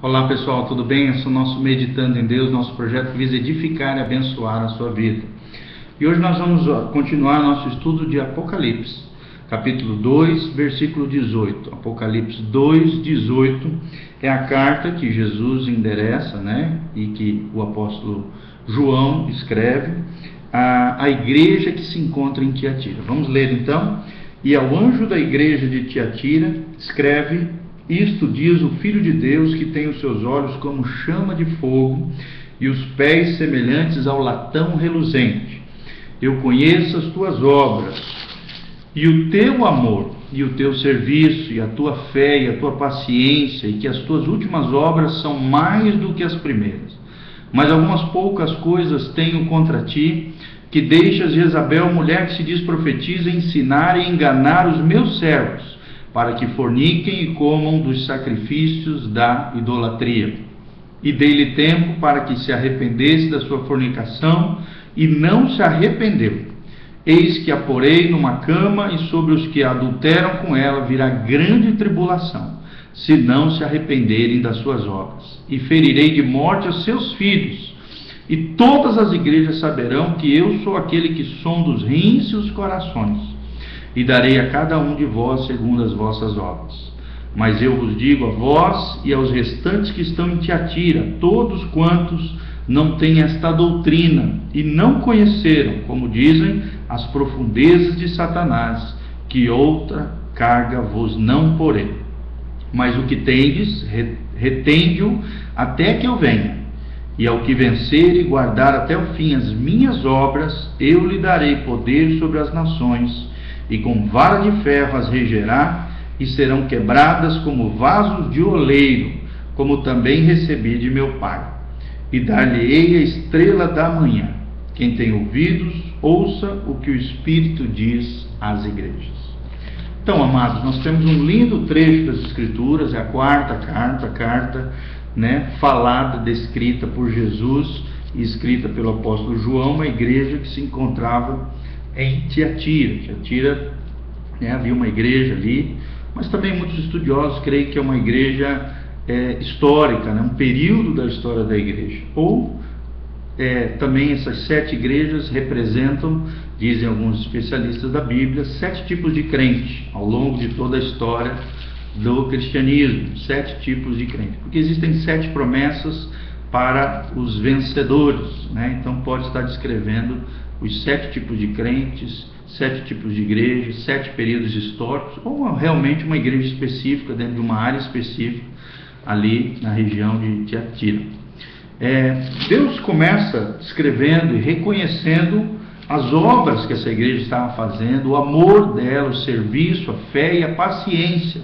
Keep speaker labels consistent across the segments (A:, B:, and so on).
A: Olá pessoal, tudo bem? Esse é o nosso Meditando em Deus, nosso projeto que visa edificar e abençoar a sua vida. E hoje nós vamos continuar nosso estudo de Apocalipse, capítulo 2, versículo 18. Apocalipse 2, 18 é a carta que Jesus endereça, e que o apóstolo João escreve à igreja que se encontra em Tiatira. Vamos ler então. E ao anjo da igreja de Tiatira escreve: isto diz o Filho de Deus, que tem os seus olhos como chama de fogo e os pés semelhantes ao latão reluzente. Eu conheço as tuas obras, e o teu amor, e o teu serviço, e a tua fé, e a tua paciência, e que as tuas últimas obras são mais do que as primeiras. Mas algumas poucas coisas tenho contra ti, que deixas Jezabel, mulher que se diz profetiza, ensinar e enganar os meus servos, para que forniquem e comam dos sacrifícios da idolatria. E dei-lhe tempo para que se arrependesse da sua fornicação, e não se arrependeu. Eis que a porei numa cama, e sobre os que adulteram com ela virá grande tribulação, se não se arrependerem das suas obras. E ferirei de morte os seus filhos, e todas as igrejas saberão que eu sou aquele que sonda os rins e os corações, e darei a cada um de vós segundo as vossas obras. Mas eu vos digo a vós e aos restantes que estão em Tiatira, todos quantos não têm esta doutrina e não conheceram, como dizem, as profundezas de Satanás, que outra carga vos não porei. Mas o que tendes, retende-o até que eu venha. E ao que vencer e guardar até o fim as minhas obras, eu lhe darei poder sobre as nações, e com vara de ferro as regerá, e serão quebradas como vasos de oleiro, como também recebi de meu Pai. E dar-lhe-ei a estrela da manhã. Quem tem ouvidos, ouça o que o Espírito diz às igrejas. Então, amados, nós temos um lindo trecho das Escrituras, é a quarta carta, falada, descrita por Jesus e escrita pelo apóstolo João, uma igreja que se encontrava em Tiatira, havia uma igreja ali, mas também muitos estudiosos creem que é uma igreja histórica, um período da história da igreja. Ou também essas 7 igrejas representam, dizem alguns especialistas da Bíblia, 7 tipos de crente ao longo de toda a história do cristianismo. 7 tipos de crente, porque existem 7 promessas para os vencedores, então pode estar descrevendo os 7 tipos de crentes, 7 tipos de igrejas, 7 períodos históricos, ou realmente uma igreja específica, dentro de uma área específica, ali na região de Tiatira. Deus começa escrevendo e reconhecendo as obras que essa igreja estava fazendo, o amor dela, o serviço, a fé e a paciência.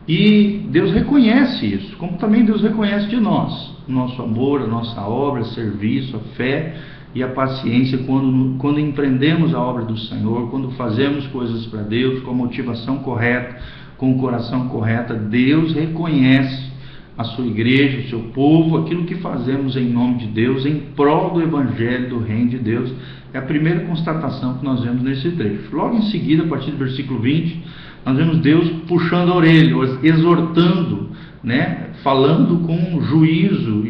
A: E Deus reconhece isso, como também Deus reconhece de nós, o nosso amor, a nossa obra, serviço, a fé e a paciência quando empreendemos a obra do Senhor, quando fazemos coisas para Deus com a motivação correta, com o coração correto. Deus reconhece a sua igreja, o seu povo, aquilo que fazemos em nome de Deus, em prol do Evangelho, do Reino de Deus. É a primeira constatação que nós vemos nesse trecho. Logo em seguida, a partir do versículo 20, nós vemos Deus puxando a orelha, exortando, falando com juízo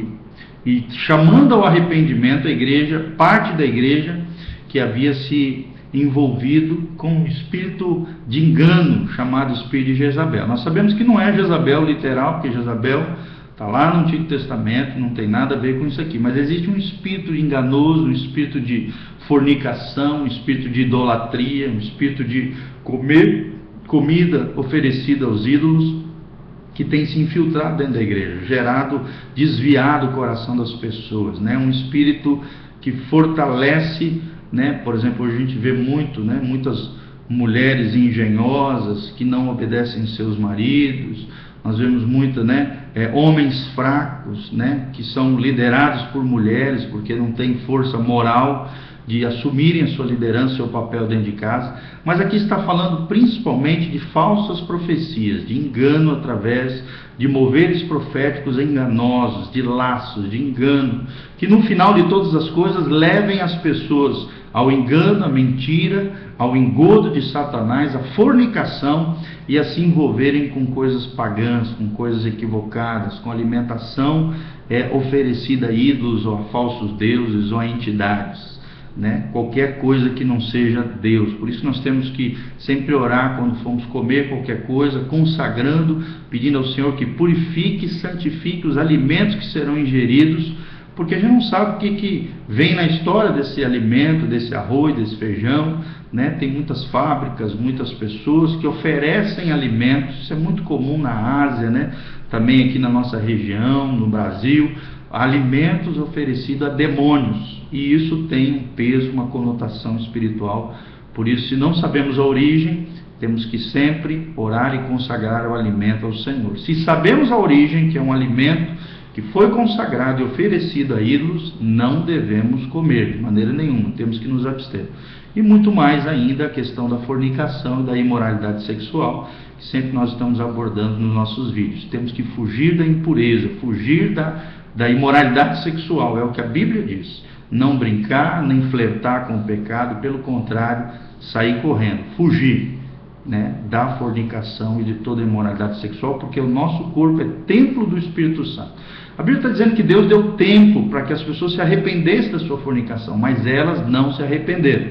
A: e chamando ao arrependimento a igreja, parte da igreja que havia se envolvido com um espírito de engano, chamado espírito de Jezabel. Nós sabemos que não é Jezabel literal, porque Jezabel está lá no Antigo Testamento, não tem nada a ver com isso aqui, mas existe um espírito enganoso, um espírito de fornicação, um espírito de idolatria, um espírito de comer comida oferecida aos ídolos, que tem se infiltrado dentro da igreja, desviado o coração das pessoas, um espírito que fortalece, por exemplo, hoje a gente vê muitas mulheres engenhosas que não obedecem seus maridos, nós vemos homens fracos, que são liderados por mulheres, porque não têm força moral de assumirem a sua liderança, seu papel dentro de casa. Mas aqui está falando principalmente de falsas profecias, de engano através de moveres proféticos enganosos, de laços, de engano, que no final de todas as coisas levem as pessoas ao engano, à mentira, ao engodo de Satanás, à fornicação, e a se envolverem com coisas pagãs, com coisas equivocadas, com alimentação oferecida a ídolos ou a falsos deuses ou a entidades, né? Qualquer coisa que não seja Deus. Por isso nós temos que sempre orar quando formos comer qualquer coisa, consagrando, pedindo ao Senhor que purifique e santifique os alimentos que serão ingeridos, porque a gente não sabe o que vem na história desse alimento, desse arroz, desse feijão, né? Tem muitas fábricas, muitas pessoas que oferecem alimentos, isso é muito comum na Ásia, né? Também aqui na nossa região, no Brasil, alimentos oferecidos a demônios, e isso tem um peso, uma conotação espiritual. Por isso, se não sabemos a origem, temos que sempre orar e consagrar o alimento ao Senhor. Se sabemos a origem, que é um alimento que foi consagrado e oferecido a ídolos, não devemos comer de maneira nenhuma, temos que nos abster. E muito mais ainda a questão da fornicação e da imoralidade sexual, que sempre nós estamos abordando nos nossos vídeos. Temos que fugir da impureza, fugir da imoralidade sexual, é o que a Bíblia diz. Não brincar, nem flertar com o pecado, pelo contrário, sair correndo, fugir, né, da fornicação e de toda imoralidade sexual, porque o nosso corpo é templo do Espírito Santo. A Bíblia está dizendo que Deus deu tempo para que as pessoas se arrependessem da sua fornicação, mas elas não se arrependeram.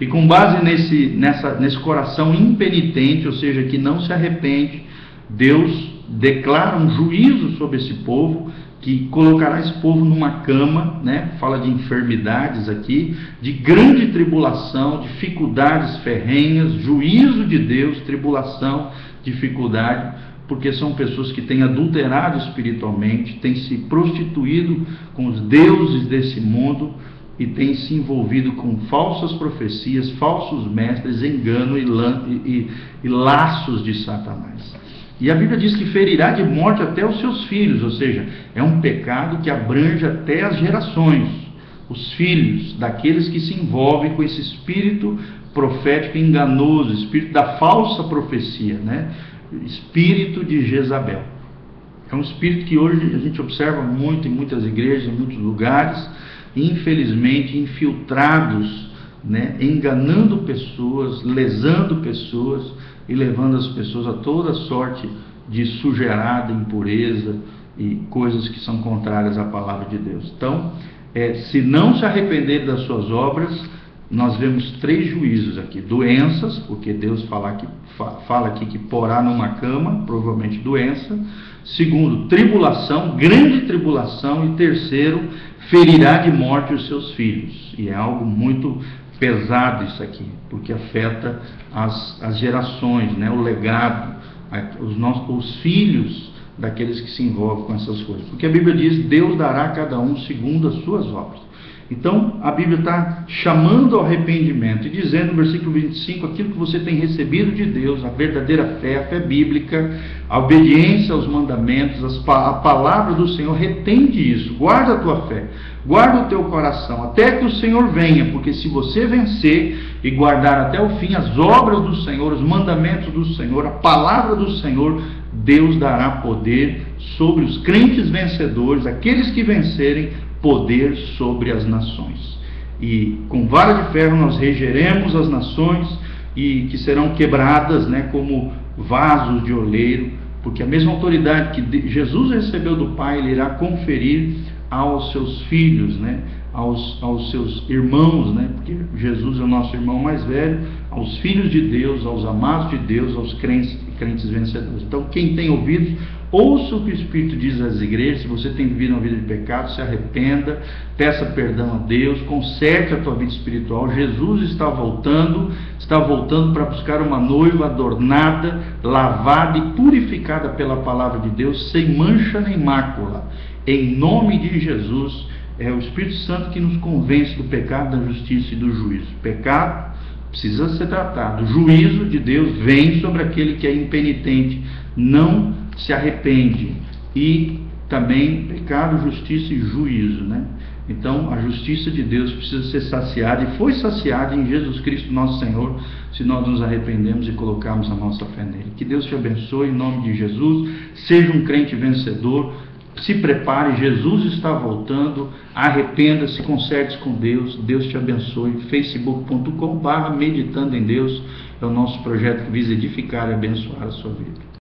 A: E com base nesse coração impenitente, ou seja, que não se arrepende, Deus declara um juízo sobre esse povo, que colocará esse povo numa cama, né? Fala de enfermidades aqui, de grande tribulação, dificuldades ferrenhas, juízo de Deus, tribulação, dificuldade, porque são pessoas que têm adulterado espiritualmente, têm se prostituído com os deuses desse mundo e têm se envolvido com falsas profecias, falsos mestres, engano e laços de Satanás. E a Bíblia diz que ferirá de morte até os seus filhos, ou seja, é um pecado que abrange até as gerações, os filhos daqueles que se envolvem com esse espírito profético enganoso, espírito da falsa profecia, né? Espírito de Jezabel. É um espírito que hoje a gente observa muito em muitas igrejas, em muitos lugares, infelizmente infiltrados, né? Enganando pessoas, lesando pessoas e levando as pessoas a toda sorte de sujeirada, impureza e coisas que são contrárias à palavra de Deus. Então, se não se arrepender das suas obras, nós vemos 3 juízos aqui: doenças, porque Deus fala aqui que porá numa cama, provavelmente doença. Segundo, tribulação, grande tribulação. E terceiro, ferirá de morte os seus filhos. E é algo muito pesado isso aqui, porque afeta as gerações, né? O legado, os filhos daqueles que se envolvem com essas coisas. Porque a Bíblia diz: Deus dará a cada um segundo as suas obras. Então, a Bíblia está chamando ao arrependimento e dizendo no versículo 25, aquilo que você tem recebido de Deus, a verdadeira fé, a fé bíblica, a obediência aos mandamentos, a palavra do Senhor, retende isso, guarda a tua fé, guarda o teu coração, até que o Senhor venha, porque se você vencer e guardar até o fim as obras do Senhor, os mandamentos do Senhor, a palavra do Senhor, Deus dará poder sobre os crentes vencedores, aqueles que vencerem, poder sobre as nações. E com vara de ferro nós regeremos as nações, e que serão quebradas, né, como vasos de oleiro, porque a mesma autoridade que Jesus recebeu do Pai, Ele irá conferir aos seus filhos, né, aos seus irmãos, né, porque Jesus é o nosso irmão mais velho, aos filhos de Deus, aos amados de Deus, aos crentes vencedores. Então, quem tem ouvidos, ouça o que o Espírito diz às igrejas. Se você tem vivido uma vida de pecado, se arrependa, peça perdão a Deus, conserte a tua vida espiritual. Jesus está voltando para buscar uma noiva adornada, lavada e purificada pela palavra de Deus, sem mancha nem mácula. Em nome de Jesus, é o Espírito Santo que nos convence do pecado, da justiça e do juízo. Pecado precisa ser tratado. O juízo de Deus vem sobre aquele que é impenitente, não se arrepende. E também pecado, justiça e juízo, né? Então a justiça de Deus precisa ser saciada, e foi saciada em Jesus Cristo nosso Senhor, se nós nos arrependemos e colocarmos a nossa fé nele. Que Deus te abençoe em nome de Jesus. Seja um crente vencedor, Se prepare, Jesus está voltando. Arrependa-se, conserte com Deus. Deus te abençoe. facebook.com/meditando em Deus é o nosso projeto que visa edificar e abençoar a sua vida.